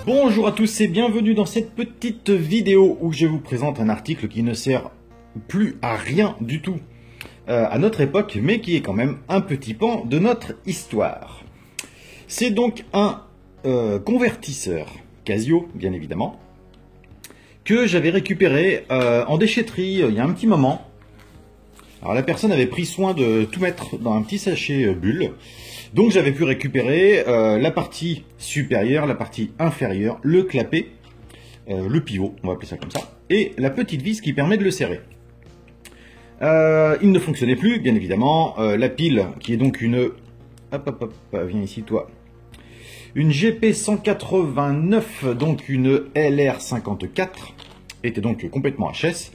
Bonjour à tous et bienvenue dans cette petite vidéo où je vous présente un article qui ne sert plus à rien du tout à notre époque, mais qui est quand même un petit pan de notre histoire. C'est donc un convertisseur Casio, bien évidemment, que j'avais récupéré en déchetterie il y a un petit moment. Alors la personne avait pris soin de tout mettre dans un petit sachet bulle. Donc j'avais pu récupérer la partie supérieure, la partie inférieure, le clapet, le pivot, on va appeler ça comme ça, et la petite vis qui permet de le serrer. Il ne fonctionnait plus, bien évidemment. La pile, qui est donc une... viens ici toi. Une GP189, donc une LR54, était donc complètement HS.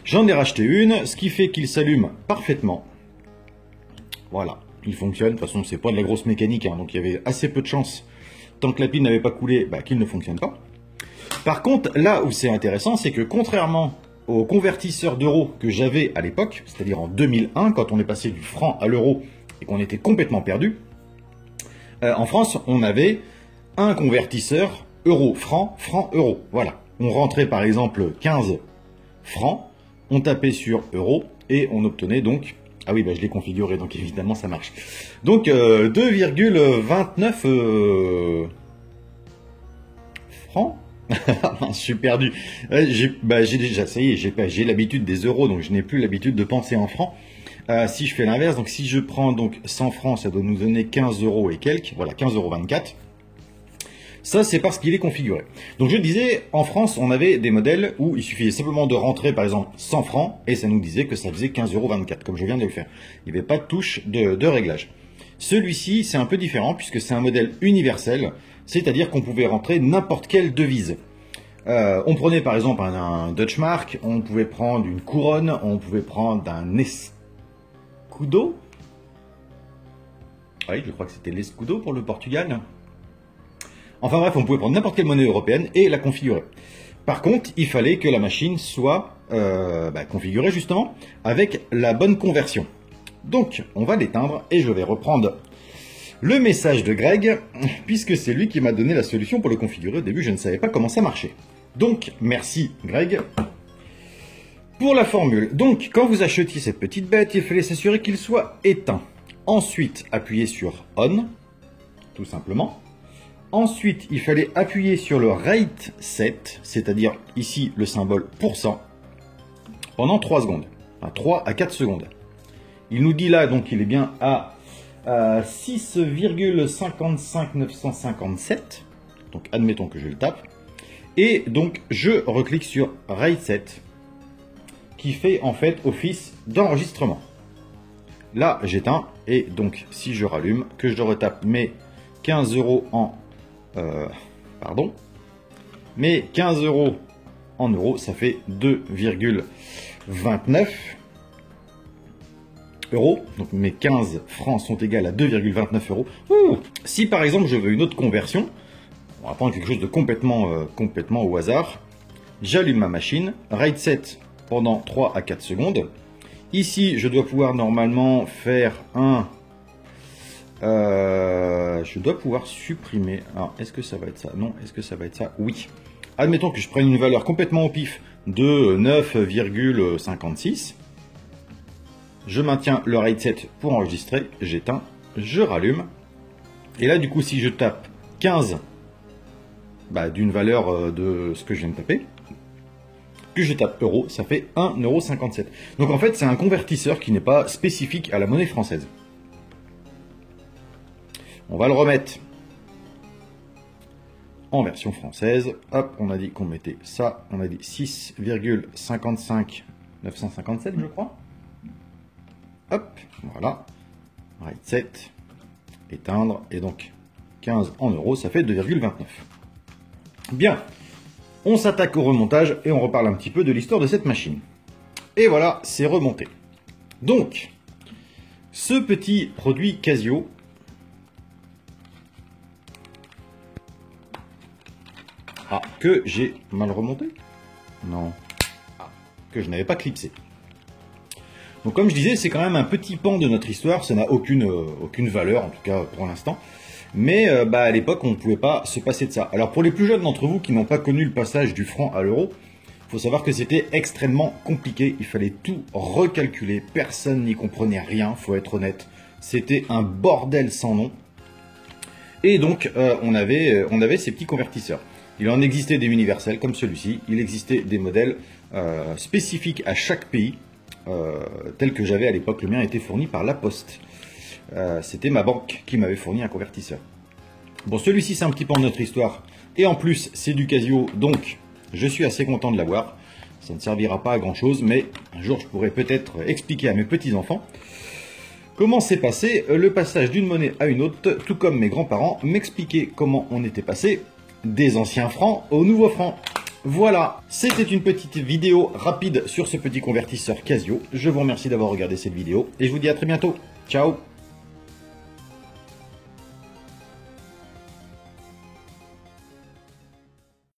J'en ai racheté une, ce qui fait qu'il s'allume parfaitement. Voilà, il fonctionne. De toute façon, c'est pas de la grosse mécanique, hein, donc il y avait assez peu de chance, tant que la pile n'avait pas coulé, qu'il ne fonctionne pas. Par contre, là où c'est intéressant, c'est que contrairement au convertisseur d'euros que j'avais à l'époque, c'est-à-dire en 2001, quand on est passé du franc à l'euro et qu'on était complètement perdu, en France, on avait un convertisseur euro-franc, franc-euro. Voilà. On rentrait par exemple 15 francs, on tapait sur euro et on obtenait donc... Ah oui, je l'ai configuré, donc évidemment ça marche. Donc 2,29 francs. Je suis perdu. J'ai déjà, ça y est, j'ai l'habitude des euros, donc je n'ai plus l'habitude de penser en francs. Si je fais l'inverse, donc si je prends donc 100 francs, ça doit nous donner 15 euros et quelques. Voilà, 15,24 €. Ça, c'est parce qu'il est configuré. Donc je disais, en France, on avait des modèles où il suffisait simplement de rentrer, par exemple, 100 francs, et ça nous disait que ça faisait 15,24 €, comme je viens de le faire. Il n'y avait pas de touche de réglage. Celui-ci, c'est un peu différent, puisque c'est un modèle universel, c'est-à-dire qu'on pouvait rentrer n'importe quelle devise. On prenait par exemple un Deutsche Mark, on pouvait prendre une couronne, on pouvait prendre un escudo. Oui, je crois que c'était l'escudo pour le Portugal. Enfin bref, on pouvait prendre n'importe quelle monnaie européenne et la configurer. Par contre, il fallait que la machine soit configurée justement avec la bonne conversion. Donc, on va l'éteindre et je vais reprendre le message de Greg, puisque c'est lui qui m'a donné la solution pour le configurer. Au début, je ne savais pas comment ça marchait. Donc, merci Greg pour la formule. Donc, quand vous achetiez cette petite bête, il fallait s'assurer qu'il soit éteint. Ensuite, appuyez sur On, tout simplement. Ensuite, il fallait appuyer sur le Rate Set, c'est-à-dire ici le symbole %, pendant 3 secondes. Enfin, 3 à 4 secondes. Il nous dit là, donc il est bien à 6,55957. Donc admettons que je le tape. Et donc je reclique sur Rate Set, qui fait en fait office d'enregistrement. Là, j'éteins, et donc si je rallume, que je retape mes 15 € en... mais 15 € en euros, ça fait 2,29 €. Donc mes 15 francs sont égales à 2,29 €. Si par exemple je veux une autre conversion, on va prendre quelque chose de complètement au hasard. J'allume ma machine, Rate Set pendant 3 à 4 secondes. Ici, je dois pouvoir normalement faire un... je dois pouvoir supprimer. Alors, est-ce que ça va être ça? Non. Est-ce que ça va être ça? Oui. Admettons que je prenne une valeur complètement au pif de 9,56. Je maintiens le Rate Set pour enregistrer. J'éteins. Je rallume. Et là, du coup, si je tape 15 d'une valeur de ce que je viens de taper, puis je tape euro, ça fait 1,57 €. Donc en fait, c'est un convertisseur qui n'est pas spécifique à la monnaie française. On va le remettre en version française. Hop, on a dit qu'on mettait ça. On a dit 6,55 957, je crois. Hop, voilà. Rate Set, éteindre. Et donc, 15 en euros, ça fait 2,29. Bien. On s'attaque au remontage et on reparle un petit peu de l'histoire de cette machine. Et voilà, c'est remonté. Donc, ce petit produit Casio... Ah, que j'ai mal remonté? Non. Ah, que je n'avais pas clipsé. Donc comme je disais, c'est quand même un petit pan de notre histoire, ça n'a aucune valeur, en tout cas pour l'instant. Mais à l'époque, on ne pouvait pas se passer de ça. Alors pour les plus jeunes d'entre vous qui n'ont pas connu le passage du franc à l'euro, il faut savoir que c'était extrêmement compliqué. Il fallait tout recalculer. Personne n'y comprenait rien, faut être honnête. C'était un bordel sans nom. Et donc, on avait ces petits convertisseurs. Il en existait des universels comme celui-ci. Il existait des modèles spécifiques à chaque pays, tels que j'avais à l'époque. Le mien était fourni par La Poste. C'était ma banque qui m'avait fourni un convertisseur. Bon, celui-ci, c'est un petit peu notre histoire. Et en plus, c'est du Casio, donc je suis assez content de l'avoir. Ça ne servira pas à grand-chose, mais un jour, je pourrais peut-être expliquer à mes petits-enfants comment s'est passé le passage d'une monnaie à une autre, tout comme mes grands-parents m'expliquaient comment on était passé des anciens francs aux nouveaux francs. Voilà, c'était une petite vidéo rapide sur ce petit convertisseur Casio. Je vous remercie d'avoir regardé cette vidéo et je vous dis à très bientôt. Ciao!